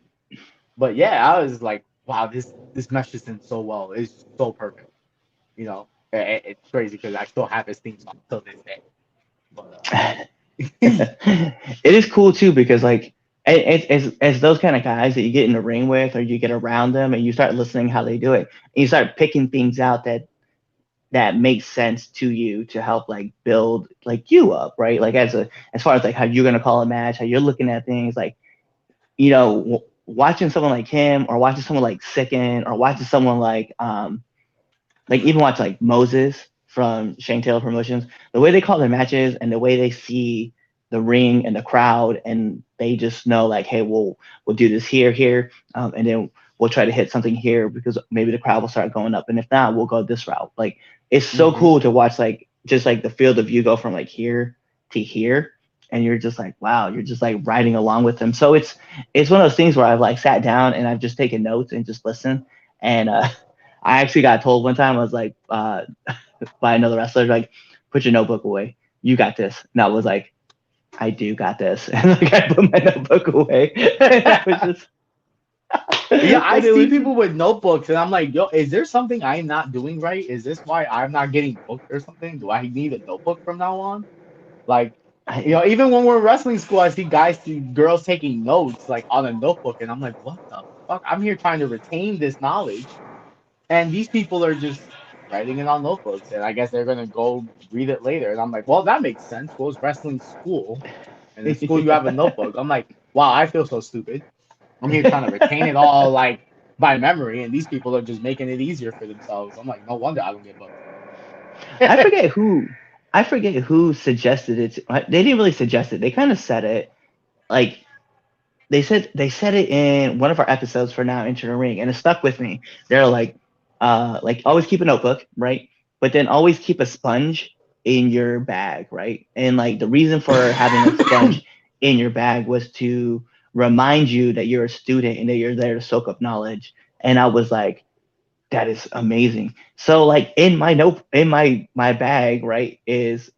but yeah, I was like, wow, this meshes in so well. It's so perfect. It's crazy because I still have his theme song till this day. But It is cool too because like as those kind of guys that you get in the ring with or you get around them and you start listening how they do it and you start picking things out that makes sense to you to help like build like you up, right? Like as far as like how you're gonna call a match, how you're looking at things, like watching someone like him or watching someone like Sicken or watching someone like even watch like Moses from Shane Taylor Promotions, the way they call their matches and the way they see the ring and the crowd, and they just know like, hey, we'll do this here, and then we'll try to hit something here because maybe the crowd will start going up, and if not, we'll go this route. Like it's so cool to watch like just like the field of view go from like here to here, and you're just like, wow, you're just like riding along with them. So it's one of those things where I've like sat down and I've just taken notes and just listened. And I actually got told one time, I was like, by another wrestler, like, put your notebook away. You got this. And I was like, I do got this. And like I put my notebook away. And I was just yeah, I and it see was people with notebooks, and I'm like, yo, is there something I'm not doing right? Is this why I'm not getting booked or something? Do I need a notebook from now on? Like, I, even when we're in wrestling school, I see girls taking notes like on a notebook, and I'm like, what the fuck? I'm here trying to retain this knowledge, and these people are just writing it on notebooks, and I guess they're gonna go read it later. And I'm like, well, that makes sense. Well, it's wrestling school, and in school you have a notebook. I'm like, wow, I feel so stupid. I'm here trying to retain it all like by memory, and these people are just making it easier for themselves. I'm like, no wonder I don't get booked. I forget who I forget who suggested it. They didn't really suggest it. They kind of said it like they said it in one of our episodes for Now Enter the Ring, and it stuck with me. They're like always keep a notebook, right? But then always keep a sponge in your bag, right? And like the reason for having a sponge in your bag was to remind you that you're a student and that you're there to soak up knowledge. And I was like, that is amazing. So like in my note in my bag, right, is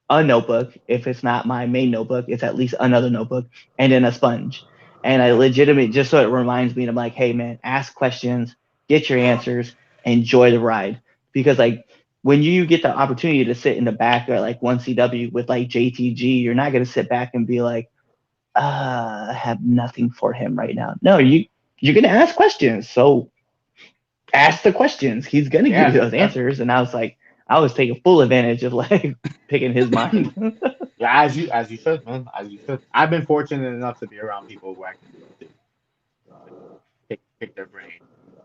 a notebook. If it's not my main notebook, it's at least another notebook and then a sponge. And I legitimately just so it reminds me, and I'm like, hey man, ask questions, get your answers, enjoy the ride. Because like when you get the opportunity to sit in the back or like 1CW with like JTG, you're not gonna sit back and be like, I have nothing for him right now. No, you're gonna ask questions. So ask the questions. He's gonna give you Yeah, those answers. And I was like, I was taking full advantage of like picking his mind. yeah. As you should, man. As you should. I've been fortunate enough to be around people who I can pick their brain.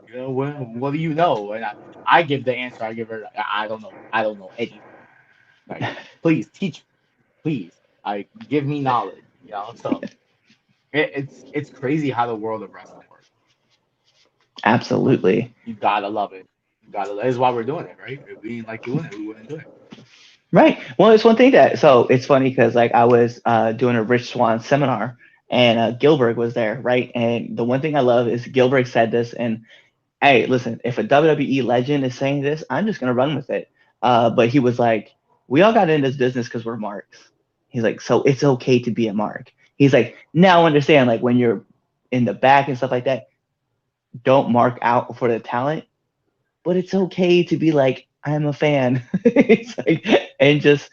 You know, what do you know? And I give the answer. I give her. I don't know. I don't know anything. Like, please teach. Please, I give me knowledge. You know, so it's crazy how the world of wrestling works. Absolutely. You gotta love it. You gotta. This is why we're doing it, right? If we didn't like doing it, we wouldn't do it. Right. Well, it's one thing that so it's funny because like I was doing a Rich Swan seminar and Gilbert was there, right? And the one thing I love is Gilbert said this, and hey, listen, if a WWE legend is saying this, I'm just gonna run with it. But he was like, we all got in this business because we're marks. He's like, so it's okay to be a mark. He's like, now understand, like when you're in the back and stuff like that, don't mark out for the talent, but it's okay to be like, I'm a fan. It's like, and just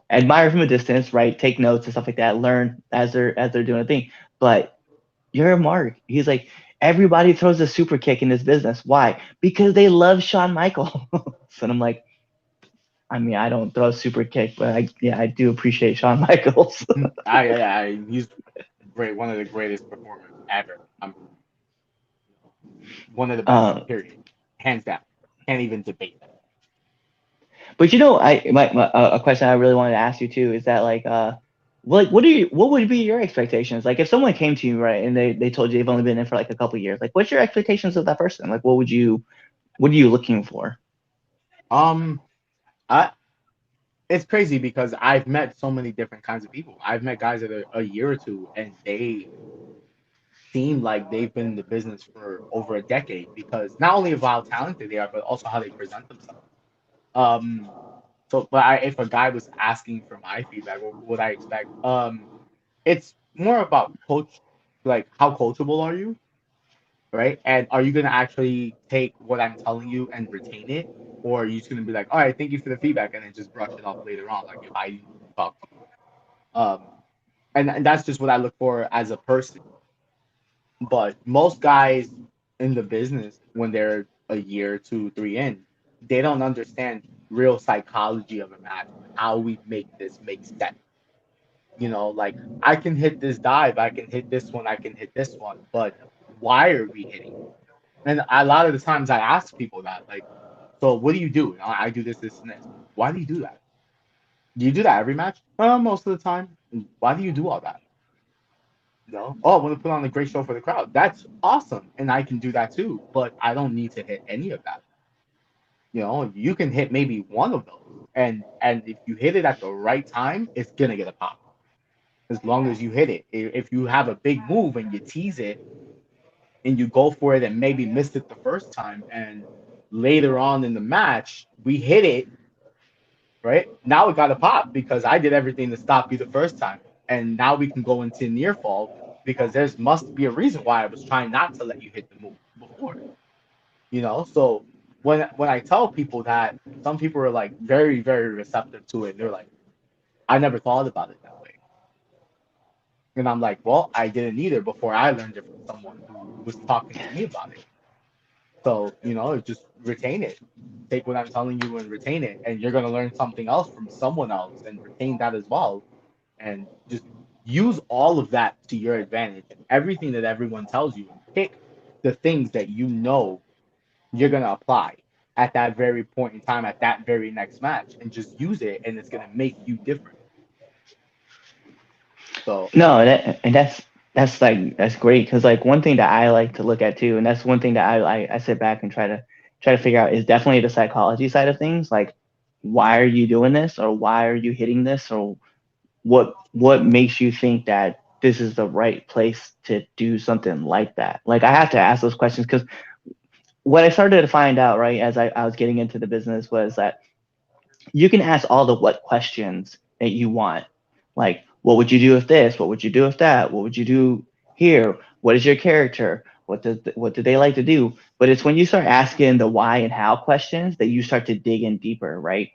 admire from a distance, right? Take notes and stuff like that. Learn as they're doing a thing. But you're a mark. He's like, everybody throws a super kick in this business. Why? Because they love Shawn Michaels. And I'm like, I mean, I don't throw a super kick, but I do appreciate Shawn Michaels. He's great. One of the greatest performers ever. I'm one of the best. um, Period. Hands down. Can't even debate that. but a question I really wanted to ask you too is that like what would be your expectations? Like if someone came to you, right, and they told you they've only been in for like a couple of years, like what's your expectations of that person? Like what are you looking for? Um, I it's crazy because I've met so many different kinds of people. I've met guys that are a year or two, and they seem like they've been in the business for over a decade because not only of how talented they are, but also how they present themselves. Um, if a guy was asking for my feedback, what would I expect? It's more about coach, like how coachable are you, right? And are you gonna actually take what I'm telling you and retain it, or are you just gonna be like, all right, thank you for the feedback, and then just brush it off later on, like if I talk to you. And that's just what I look for as a person. But most guys in the business, when they're a year, two, three in, they don't understand real psychology of a match, how we make this make sense. Like I can hit this dive, I can hit this one, I can hit this one, but why are we hitting? And a lot of the times I ask people that, like, so what do you do? I do this, this, and this. Why do you do that? Do you do that every match? Most of the time. Why do you do all that? No. Oh, I want to put on a great show for the crowd. That's awesome. And I can do that too, but I don't need to hit any of that. You can hit maybe one of those. And if you hit it at the right time, it's gonna get a pop. As long as you hit it. If you have a big move and you tease it and you go for it and maybe missed it the first time and later on in the match we hit it, right? Now it got a pop because I did everything to stop you the first time. And now we can go into near fall because there's must be a reason why I was trying not to let you hit the move before. So when I tell people that, some people are like very, very receptive to it. They're like, I never thought about it that way. And I'm like, well, I didn't either before I learned it from someone who was talking to me about it. So, just retain it. Take what I'm telling you and retain it. And you're going to learn something else from someone else and retain that as well. And just use all of that to your advantage. And everything that everyone tells you, pick the things that you're going to apply at that very point in time, at that very next match, and just use it. And it's going to make you different. So, No, that's like that's great because like one thing that I like to look at too, and that's one thing that I sit back and try to figure out is definitely the psychology side of things. Like, why are you doing this, or why are you hitting this, or what makes you think that this is the right place to do something like that. Like I have to ask those questions because what I started to find out, right, as I was getting into the business was that you can ask all the what questions that you want. Like, what would you do with this? What would you do with that? What would you do here? What is your character? What do they like to do? But it's when you start asking the why and how questions that you start to dig in deeper, right?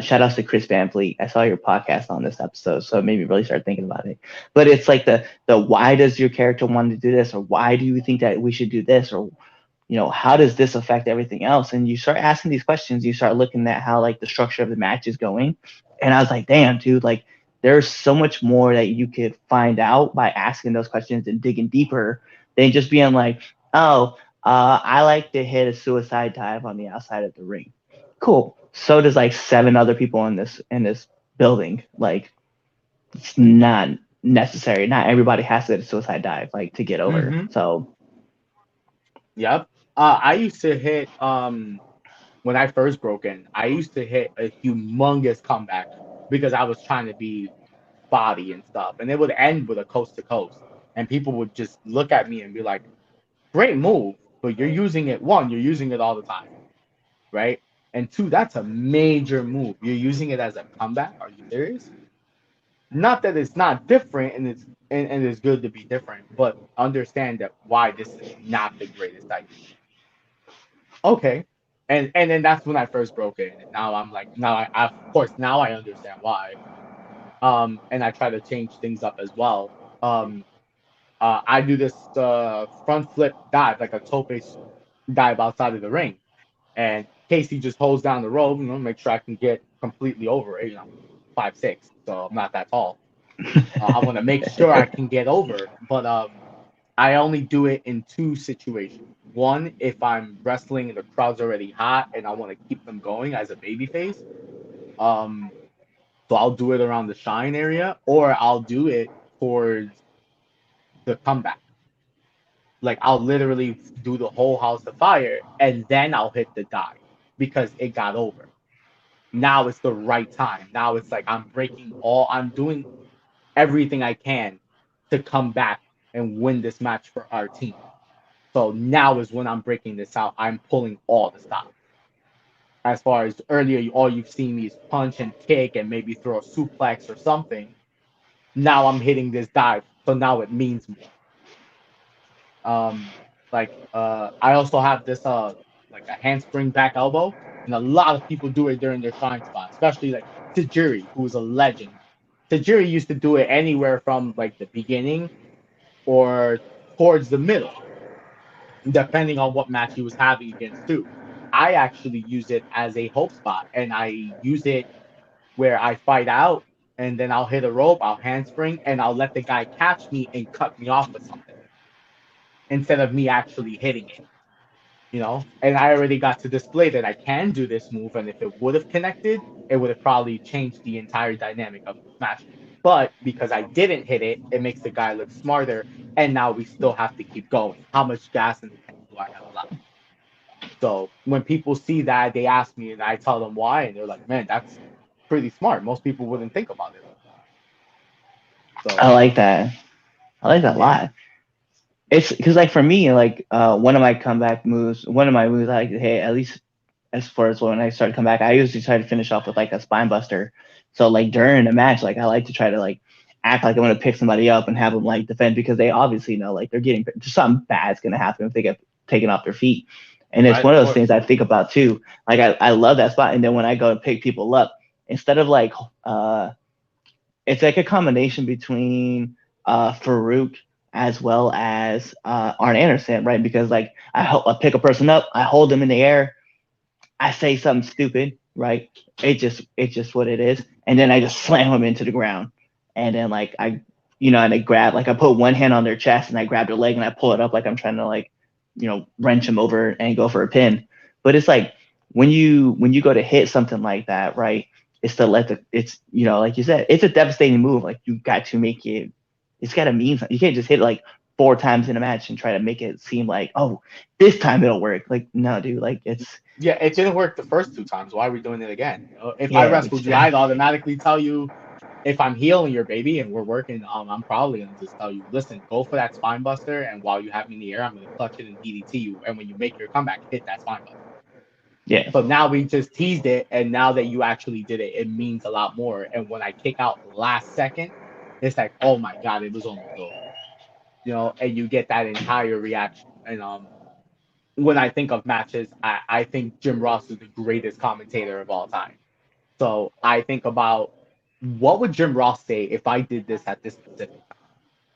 Shout outs to Chris Van Fleet. I saw your podcast on this episode, so it made me really start thinking about it. But it's like the why does your character want to do this, or why do you think that we should do this, or how does this affect everything else? And you start asking these questions, you start looking at how like the structure of the match is going. And I was like, damn, dude, like there's so much more that you could find out by asking those questions and digging deeper than just being like, oh, I like to hit a suicide dive on the outside of the ring. Cool. So does like 7 other people in this building. Like it's not necessary. Not everybody has to hit a suicide dive like to get over. Mm-hmm. So Yep. I used to hit when I first broke in, I used to hit a humongous comeback because I was trying to be body and stuff, and it would end with a coast to coast, and people would just look at me and be like, "Great move, but you're using it. One, you're using it all the time, right? And two, that's a major move. You're using it as a comeback. Are you serious? Not that it's not different, and it's good to be different, but understand that why this is not the greatest idea. Okay. And then that's when I first broke in. And now I'm like, now I of course now I understand why. And I try to change things up as well. I do this front flip dive, like a tope dive outside of the ring. And Casey just holds down the rope, make sure I can get completely over it, 5'6", so I'm not that tall. I want to make sure I can get over, but I only do it in 2 situations. One, if I'm wrestling and the crowd's already hot and I want to keep them going as a babyface, um, so I'll do it around the shine area, or I'll do it towards the comeback. Like I'll literally do the whole house of fire and then I'll hit the dive because it got over. Now it's the right time. Now it's like I'm doing everything I can to come back and win this match for our team. So now is when I'm breaking this out. I'm pulling all the stops. As far as earlier, all you've seen me is punch and kick and maybe throw a suplex or something. Now I'm hitting this dive, so now it means more. I also have this like a handspring back elbow, and a lot of people do it during their shine spot, especially like Tajiri, who is a legend. Tajiri used to do it anywhere from like the beginning or towards the middle, depending on what match he was having against too. I actually use it as a hope spot, and I use it where I fight out, and then I'll hit a rope, I'll handspring, and I'll let the guy catch me and cut me off with something instead of me actually hitting it. And I already got to display that I can do this move, and if it would have connected, it would have probably changed the entire dynamic of the match. But because I didn't hit it, it makes the guy look smarter, and now we still have to keep going. How much gas in the tank do I have left? So when people see that, they ask me, and I tell them why, and they're like, "Man, that's pretty smart. Most people wouldn't think about it." So I like that. I like that a yeah. lot. It's because like for me, like one of my comeback moves, one of my moves, I like to hit at least as far as when I start to come back, I usually try to finish off with like a spine buster. So like during a match, like I like to try to like act like I'm gonna pick somebody up and have them like defend because they obviously know like they're getting something bad's gonna happen if they get taken off their feet. And it's Right, one of of those course. things I think about too. Like I love that spot. And then when I go to pick people up, instead of like it's like a combination between Farouk as well as Arn Anderson, right? Because like I pick a person up, I hold them in the air, I say something stupid, right? It's just what it is, and then I just slam them into the ground, and then like and I grab like I put one hand on their chest and I grab their leg and I pull it up like I'm trying to like wrench them over and go for a pin. But it's like when you go to hit something like that, right? It's to let it's like you said, it's a devastating move. Like you got to make it. It's got to mean something. You can't just hit it like 4 times in a match and try to make it seem like, oh, this time it'll work. Like no, dude. Like it's Yeah, it didn't work the first 2 times. Why are we doing it again? If I yeah, wrestled you, I'd automatically tell you if I'm healing your baby and we're working, I'm probably gonna just tell you, listen, go for that spine buster, and while you have me in the air, I'm gonna clutch it and DDT you, and when you make your comeback, hit that spine buster. Yeah. So now we just teased it, and now that you actually did it, it means a lot more. And when I kick out last second, it's like, oh my god, it was almost over. And you get that entire reaction. And when I think of matches, I think Jim Ross is the greatest commentator of all time. So I think about what would Jim Ross say if I did this at this specific time,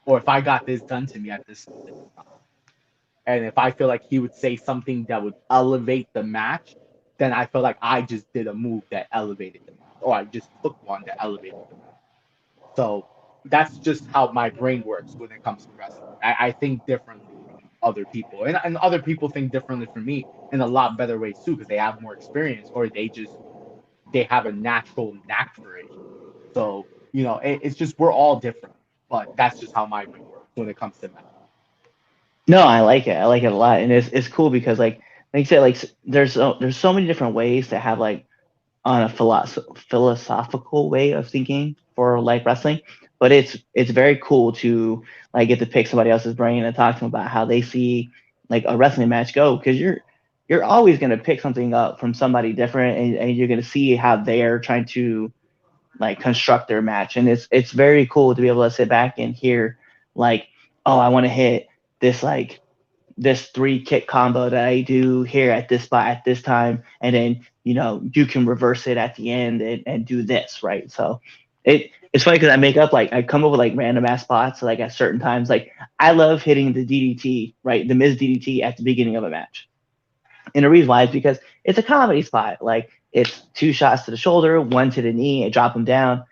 or if I got this done to me at this specific time. And if I feel like he would say something that would elevate the match, then I feel like I just did a move that elevated the match, or I just took one that elevated the match. So that's just how my brain works when it comes to wrestling. I think differently from other people, and other people think differently from me in a lot better ways too, because they have more experience, or they have a natural knack for it. So it's just we're all different, but that's just how my brain works when it comes to match. No, I like it. I like it a lot, and it's cool because like you said, like there's so many different ways to have like on a philosophical way of thinking for like wrestling, but it's very cool to like get to pick somebody else's brain and talk to them about how they see like a wrestling match go, because you're always going to pick something up from somebody different, and you're going to see how they're trying to like construct their match, and it's very cool to be able to sit back and hear like, oh, I want to hit this like this three kick combo that I do here at this spot at this time, and then you can reverse it at the end and do this, right? So it's funny because I come up with like random ass spots like at certain times. Like I love hitting the DDT, right, the Miz DDT at the beginning of a match, and the reason why is because it's a comedy spot. Like it's two shots to the shoulder, one to the knee, and drop them down.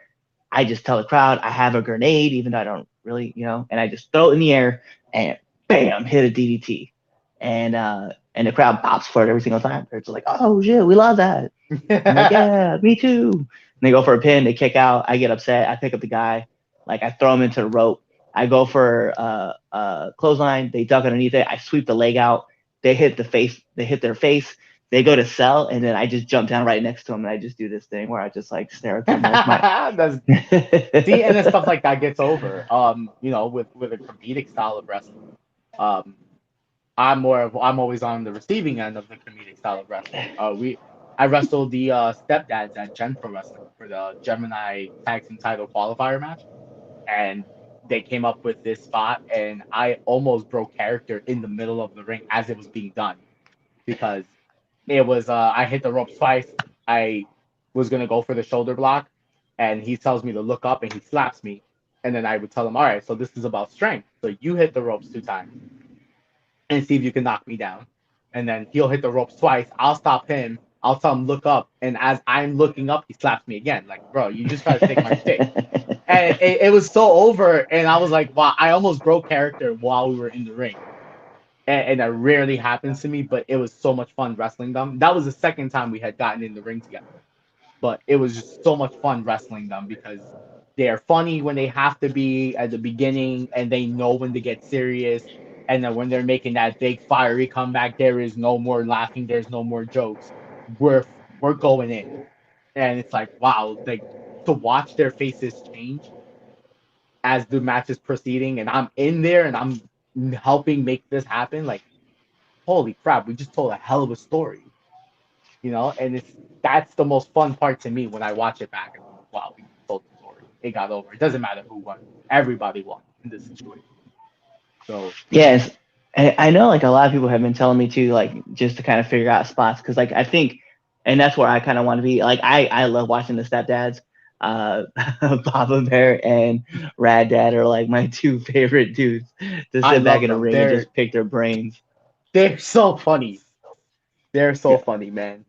I just tell the crowd I have a grenade, even though I don't really, and I just throw it in the air and bam, hit a DDT. And the crowd pops for it every single time. They're just like, oh shit, we love that. I'm like, yeah, me too. And they go for a pin, they kick out. I get upset. I pick up the guy, like I throw him into the rope. I go for a clothesline. They duck underneath it. I sweep the leg out. They hit the face. They hit their face. They go to sell, and then I just jump down right next to them, and I just do this thing where I just like stare at them. See, and then stuff like that gets over. With a comedic style of wrestling. I'm always on the receiving end of the comedic style of wrestling. I wrestled the stepdads at Gen Pro Wrestling for the Gemini Tag Team Title qualifier match, and they came up with this spot, and I almost broke character in the middle of the ring as it was being done, because it was I hit the ropes twice. I was gonna go for the shoulder block, and he tells me to look up, and he slaps me, and then I would tell him, all right, so this is about strength. So you hit the ropes 2 times and see if you can knock me down. And then he'll hit the ropes twice. I'll stop him. I'll tell him look up, and as I'm looking up, he slaps me again. Like, bro, you just try to take my stick. And it was so over, and I was like, wow, I almost broke character while we were in the ring. And that rarely happens to me, but it was so much fun wrestling them. That was the second time we had gotten in the ring together. But it was just so much fun wrestling them because they're funny when they have to be at the beginning, and they know when to get serious. And then when they're making that big fiery comeback, there is no more laughing. There's no more jokes. We're going in, and it's like, wow, like to watch their faces change as the match is proceeding, and I'm in there and I'm helping make this happen. Like, holy crap, we just told a hell of a story, And that's the most fun part to me when I watch it back. And wow, we told the story. It got over. It doesn't matter who won. Everybody won in this situation. So yes, I know like a lot of people have been telling me too, like just to kind of figure out spots, because like I think, and that's where I kind of want to be. Like I love watching the stepdads. Papa Bear and Rad Dad are like my two favorite dudes to sit back in a ring and just pick their brains. They're so funny. They're so funny, man.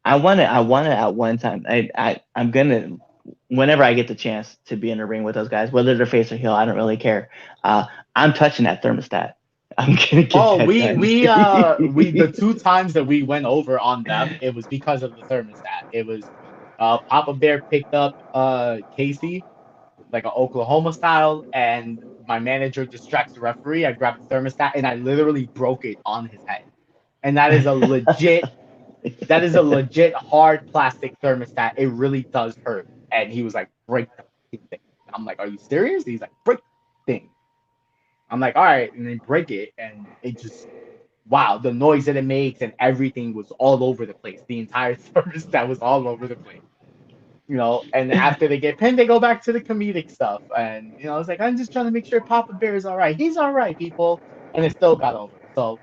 I want to at one time. I'm gonna, whenever I get the chance to be in a ring with those guys, whether they're face or heel, I don't really care. I'm touching that thermostat. I'm gonna get that done. we the 2 times that we went over on them, it was because of the thermostat. It was Papa Bear picked up Casey, like an Oklahoma style, and my manager distracts the referee. I grabbed the thermostat and I literally broke it on his head. And that is a legit hard plastic thermostat. It really does hurt. And he was like, break thing. I'm like, are you serious? He's like, break the thing. I'm like, all right, and then break it, and it just wow, the noise that it makes and everything was all over the place. The entire service that was all over the place. And after they get pinned, they go back to the comedic stuff. And it's like I'm just trying to make sure Papa Bear is all right. He's all right, people, and it still got over. So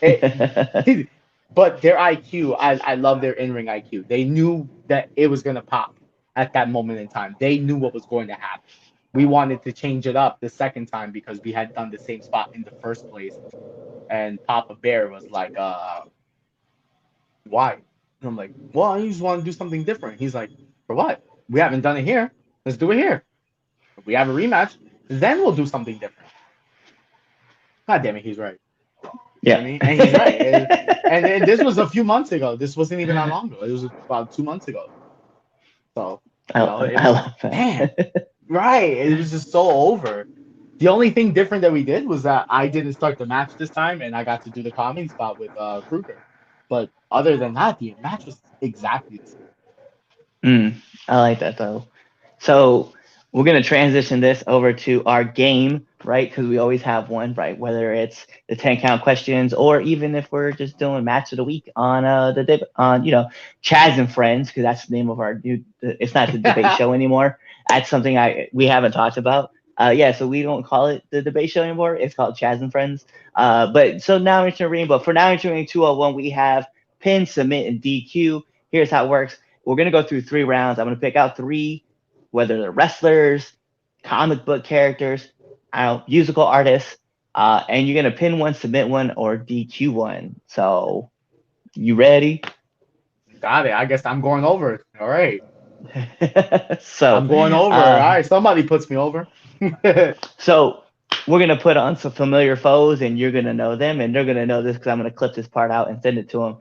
it, but their IQ, I love their in ring IQ. They knew that it was gonna pop at that moment in time. They knew what was going to happen. We wanted to change it up the second time because we had done the same spot in the first place, and Papa Bear was like, why? And I'm like, well, I just want to do something different. He's like, for what? We haven't done it here. Let's do it here. If we have a rematch, then we'll do something different. God damn it, he's right. Yeah. I mean, and he's right. And this was a few months ago. This wasn't even that long ago. It was about 2 months ago. So, I love that. Man, right. It was just so over. The only thing different that we did was that I didn't start the match this time, and I got to do the comedy spot with Kruger. But other than that, the match was exactly the same. I like that though. So we're gonna transition this over to our game, right? Because we always have one, right? Whether it's the 10 count questions or even if we're just doing match of the week on Chaz and Friends, because that's the name of our new. It's not the debate show anymore. That's something we haven't talked about. So we don't call it the debate show anymore. It's called Chaz and Friends. But so now into the ring. But for now entering 201, we have pin, submit, and DQ. Here's how it works. We're gonna go through 3 rounds. I'm gonna pick out 3, whether they're wrestlers, comic book characters, musical artists, and you're gonna pin one, submit one, or DQ one. So, you ready? Got it. I guess I'm going over. All right. So I'm going over. All right. Somebody puts me over. So we're gonna put on some familiar foes, and you're gonna know them, and they're gonna know this because I'm gonna clip this part out and send it to them.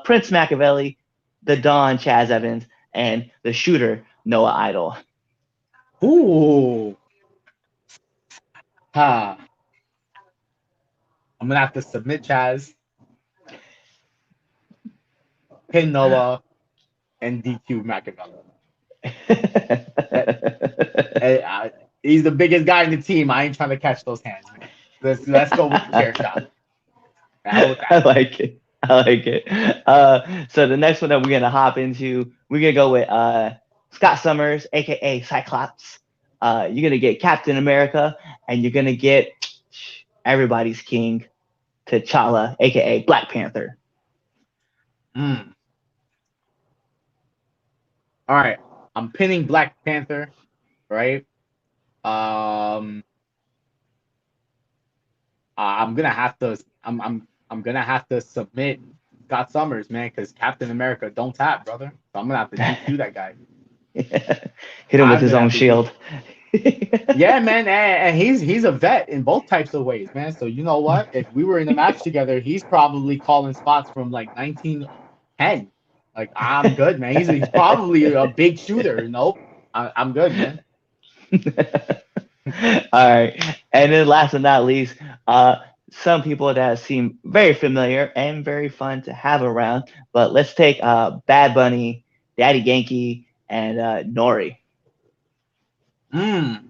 Prince Machiavelli, the Don Chaz Evans, and the Shooter Noah Idol. Ooh. I'm gonna have to submit Chaz, pin Noah, and DQ Machiavelli. He's the biggest guy in the team. I ain't trying to catch those hands, man. Let's go with the chair shot. I like it. So the next one that we're gonna hop into, we're gonna go with Scott Summers, aka Cyclops. You're gonna get Captain America, and you're gonna get everybody's king, T'Challa, aka Black Panther. All right, I'm pinning Black Panther, right? I'm gonna have to. I'm gonna have to submit Scott Summers, man, because Captain America don't tap, brother. So I'm gonna have to DQ that guy. Hit him with his own shield. Yeah, man, and he's a vet in both types of ways, man. So you know what? If we were in a match together, he's probably calling spots from like 1910. Like I'm good, man. He's probably a big shooter. Nope, I'm good, man. All right, and then last but not least, some people that seem very familiar and very fun to have around. But let's take Bad Bunny, Daddy Yankee, and Nori. All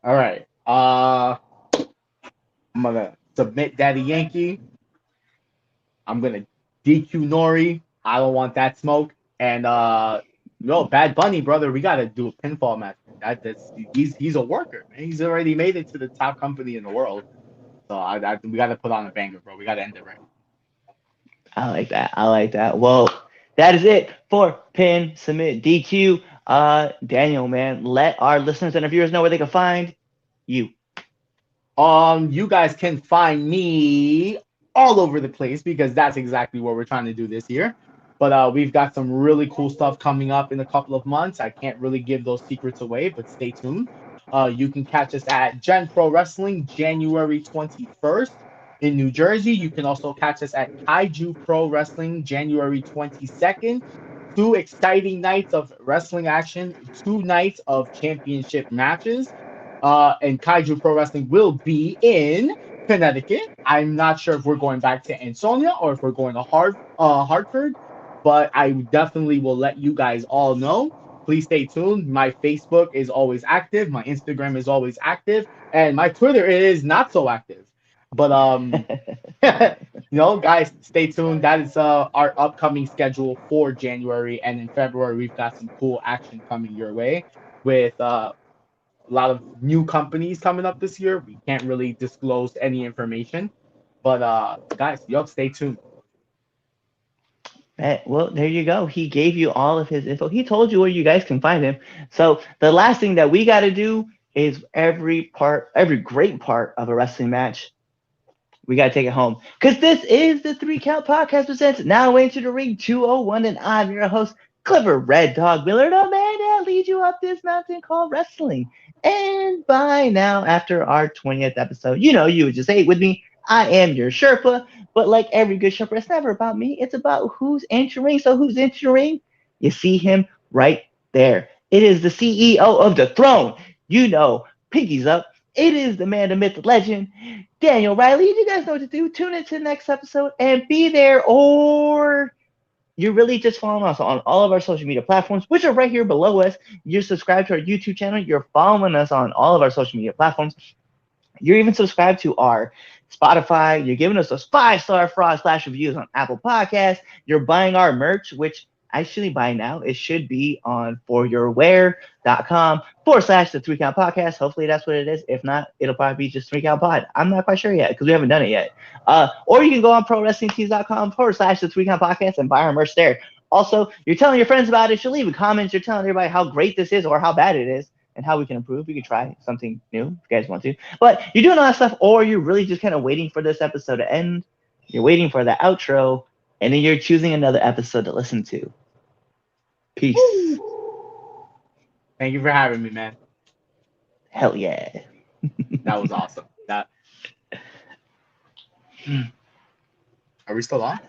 right. I'm gonna submit Daddy Yankee. I'm gonna DQ Nori. I don't want that smoke. And Bad Bunny, brother, we gotta do a pinfall match. He's a worker, man. He's already made it to the top company in the world. So we gotta put on a banger, bro. We gotta end it right. I like that. Well, that is it for pin, submit, DQ. Daniel, man, let our listeners and our viewers know where they can find you. You guys can find me all over the place because that's exactly what we're trying to do this year. But we've got some really cool stuff coming up in a couple of months. I can't really give those secrets away, but stay tuned. You can catch us at Gen Pro Wrestling January 21st in New Jersey. You can also catch us at Kaiju Pro Wrestling January 22nd. 2 exciting nights of wrestling action, 2 nights of championship matches. And Kaiju Pro Wrestling will be in Connecticut. I'm not sure if we're going back to Ansonia or if we're going to Hartford. but I definitely will let you guys all know. Please stay tuned. My Facebook is always active. My Instagram is always active, and my Twitter is not so active. But guys, stay tuned. That is our upcoming schedule for January, and in February we've got some cool action coming your way with a lot of new companies coming up this year. We can't really disclose any information, but guys, stay tuned. Well, there you go. He gave you all of his info. He told you where you guys can find him. So the last thing that we got to do is every great part of a wrestling match, we got to take it home. Because this is the 3 Count Podcast presents Now Into the Ring 201, and I'm your host, Clifford Red Dog Miller, the man that leads you up this mountain called wrestling. And by now, after our 20th episode, you would just say it with me. I am your Sherpa, but like every good Sherpa, it's never about me. It's about who's entering. So who's entering? You see him right there. It is the CEO of the throne. Pinky's up. It is the man, the myth, the legend, Daniel Riley. You guys know what to do. Tune into the next episode and be there, or you're really just following us on all of our social media platforms, which are right here below us. You're subscribed to our YouTube channel. You're following us on all of our social media platforms. You're even subscribed to our Spotify. You're giving us those 5-star fraud / reviews on Apple Podcasts. You're buying our merch, which actually by now it should be on foryourwear.com / the 3 Count Podcast. Hopefully that's what it is. If not, it'll probably be just 3 Count Pod. I'm not quite sure yet because we haven't done it yet. Or you can go on prowrestlingtees.com / the 3 Count Podcast and buy our merch there. Also, you're telling your friends about it. You're leaving comments. You're telling everybody how great this is or how bad it is and how we can improve. We can try something new if you guys want to. But you're doing all that stuff, or you're really just kind of waiting for this episode to end. You're waiting for the outro, and then you're choosing another episode to listen to. Peace. Woo! Thank you for having me, man. Hell yeah. That was awesome. Are we still on?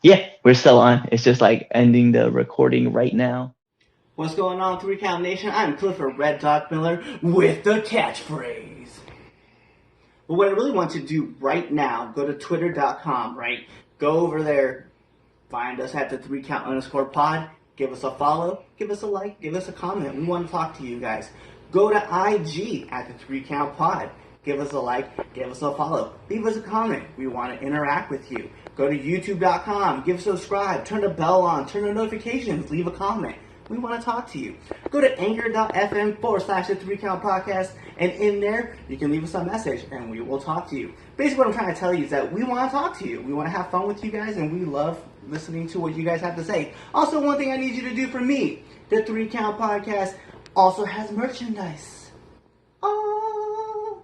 Yeah, we're still on. It's just like ending the recording right now. What's going on, 3 Count Nation? I'm Clifford Red Dog Miller with the catchphrase. But what I really want you to do right now, go to twitter.com, right? Go over there, find us at the 3 Count _ pod. Give us a follow, give us a like, give us a comment. We want to talk to you guys. Go to IG at the 3 Count Pod. Give us a like, give us a follow, leave us a comment. We want to interact with you. Go to youtube.com, give us a subscribe, turn the bell on, turn the notifications, leave a comment. We want to talk to you. Go to anchor.fm / the 3 Count Podcast, and in there, you can leave us a message, and we will talk to you. Basically, what I'm trying to tell you is that we want to talk to you. We want to have fun with you guys, and we love listening to what you guys have to say. Also, one thing I need you to do for me, the 3 Count Podcast also has merchandise. Oh!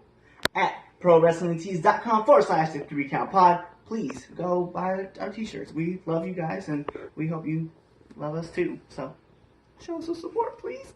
At prowrestlingtees.com / the 3 Count Pod. Please go buy our t-shirts. We love you guys, and we hope you love us too. So, show us some support, please.